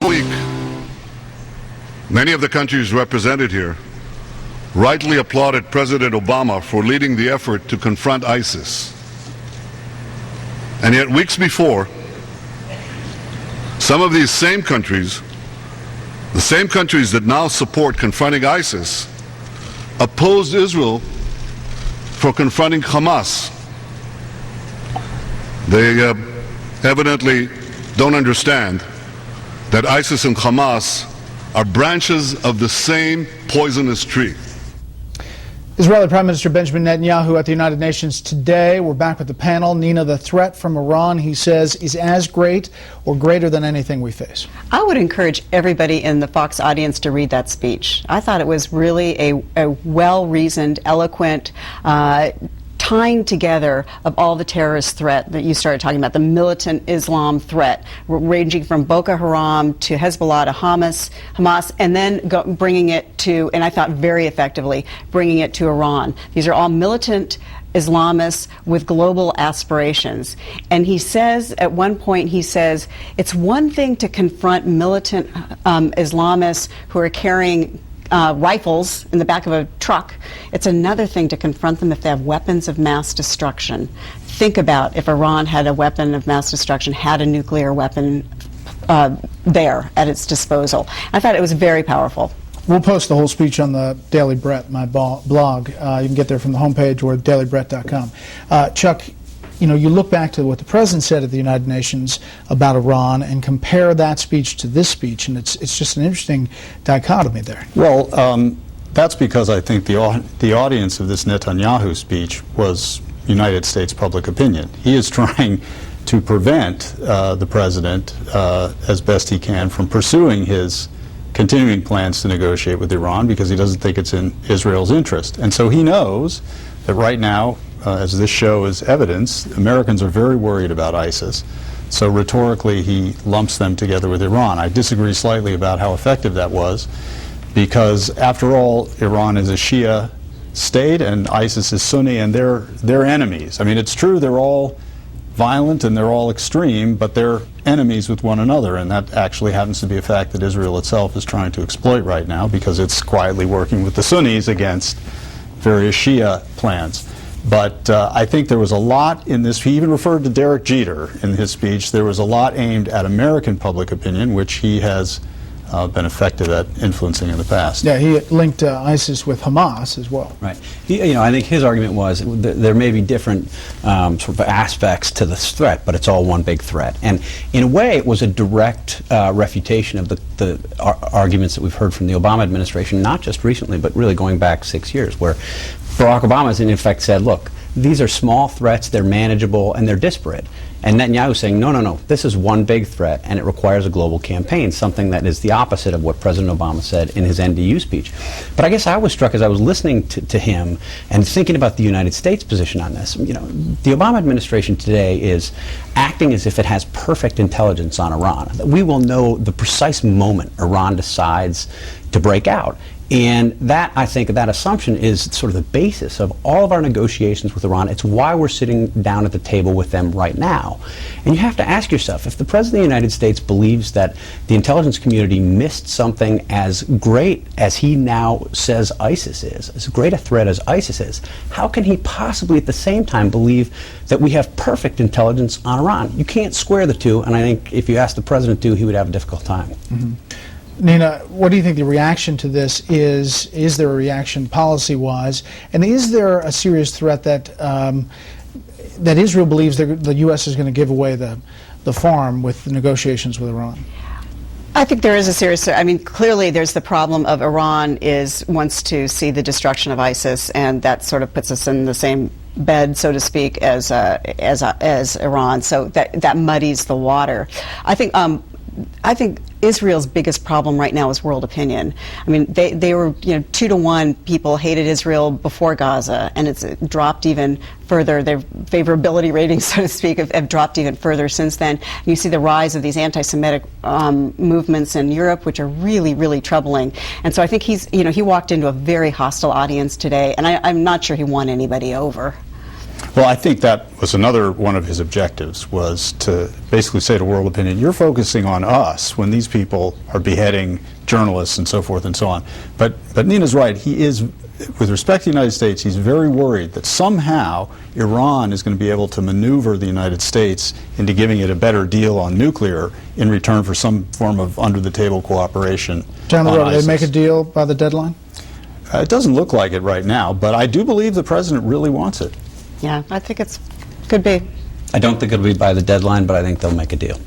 week, many of the countries represented here rightly applauded President Obama for leading the effort to confront ISIS. And yet, weeks before, some of these same countries, the same countries that now support confronting ISIS, opposed Israel for confronting Hamas. They evidently don't understand that ISIS and Hamas are branches of the same poisonous tree. Israeli Prime Minister Benjamin Netanyahu at the United Nations today. We're back with the panel. Nina, the threat from Iran, he says, is as great or greater than anything we face. I would encourage everybody in the Fox audience to read that speech. I thought it was really a well-reasoned, eloquent, tying together of all the terrorist threat that you started talking about, the militant Islam threat, ranging from Boko Haram to Hezbollah to Hamas, and then bringing it to, and I thought very effectively, bringing it to Iran. These are all militant Islamists with global aspirations. And he says, at one point, he says, it's one thing to confront militant Islamists who are carrying rifles in the back of a truck. It's another thing to confront them if they have weapons of mass destruction. Think about if Iran had a weapon of mass destruction, had a nuclear weapon there at its disposal. I thought it was very powerful. We'll post the whole speech on the Daily Bret, my blog. You can get there from the homepage or dailybret.com. Chuck, you know, you look back to what the president said at the United Nations about Iran and compare that speech to this speech, and it's just an interesting dichotomy there. Well, that's because I think the audience of this Netanyahu speech was United States public opinion. He is trying to prevent the president, as best he can, from pursuing his continuing plans to negotiate with Iran because he doesn't think it's in Israel's interest. And so he knows that right now, as this show is evidence, Americans are very worried about ISIS. So rhetorically, he lumps them together with Iran. I disagree slightly about how effective that was, because after all, Iran is a Shia state and ISIS is Sunni, and they're enemies. I mean, it's true they're all violent and they're all extreme, but they're enemies with one another, and that actually happens to be a fact that Israel itself is trying to exploit right now because it's quietly working with the Sunnis against various Shia plans. But I think there was a lot in this. He even referred to Derek Jeter in his speech. There was a lot aimed at American public opinion, which he has been effective at influencing in the past. Yeah, he linked ISIS with Hamas as well. Right. You know, I think his argument was there may be different sort of aspects to this threat, but it's all one big threat. And in a way, it was a direct refutation of the arguments that we've heard from the Obama administration, not just recently, but really going back 6 years, where Barack Obama has in effect said, look, these are small threats, they're manageable, and they're disparate. And Netanyahu is saying, no, no, no, this is one big threat, and it requires a global campaign, something that is the opposite of what President Obama said in his NDU speech. But I guess I was struck as I was listening to him and thinking about the United States position on this. You know, the Obama administration today is acting as if it has perfect intelligence on Iran. We will know the precise moment Iran decides to break out. And that, I think, that assumption is sort of the basis of all of our negotiations with Iran. It's why we're sitting down at the table with them right now. And you have to ask yourself, if the President of the United States believes that the intelligence community missed something as great as he now says ISIS is, as great a threat as ISIS is, how can he possibly at the same time believe that we have perfect intelligence on Iran? You can't square the two, and I think if you ask the President to, he would have a difficult time. Mm-hmm. Nina, what do you think the reaction to this is? Is there a reaction policy-wise? And is there a serious threat that that Israel believes the U.S. is going to give away the farm with the negotiations with Iran? I think there is a serious, I mean, clearly there's the problem of Iran wants to see the destruction of ISIS, and that sort of puts us in the same bed, so to speak, as Iran. So that muddies the water. I think Israel's biggest problem right now is world opinion. I mean, they were, 2-to-1 people hated Israel before Gaza, and it's dropped even further. Their favorability ratings, so to speak, have dropped even further since then. And you see the rise of these anti-Semitic movements in Europe, which are really, really troubling. And so I think he walked into a very hostile audience today, and I'm not sure he won anybody over. Well, I think that was another one of his objectives, was to basically say to world opinion, you're focusing on us when these people are beheading journalists and so forth and so on. But Nina's right. He is, with respect to the United States, he's very worried that somehow Iran is going to be able to maneuver the United States into giving it a better deal on nuclear in return for some form of under-the-table cooperation Down the on road, do they ISIS. make a deal by the deadline? It doesn't look like it right now, but I do believe the president really wants it. Yeah, I think it's could be. I don't think it'll be by the deadline, but I think they'll make a deal.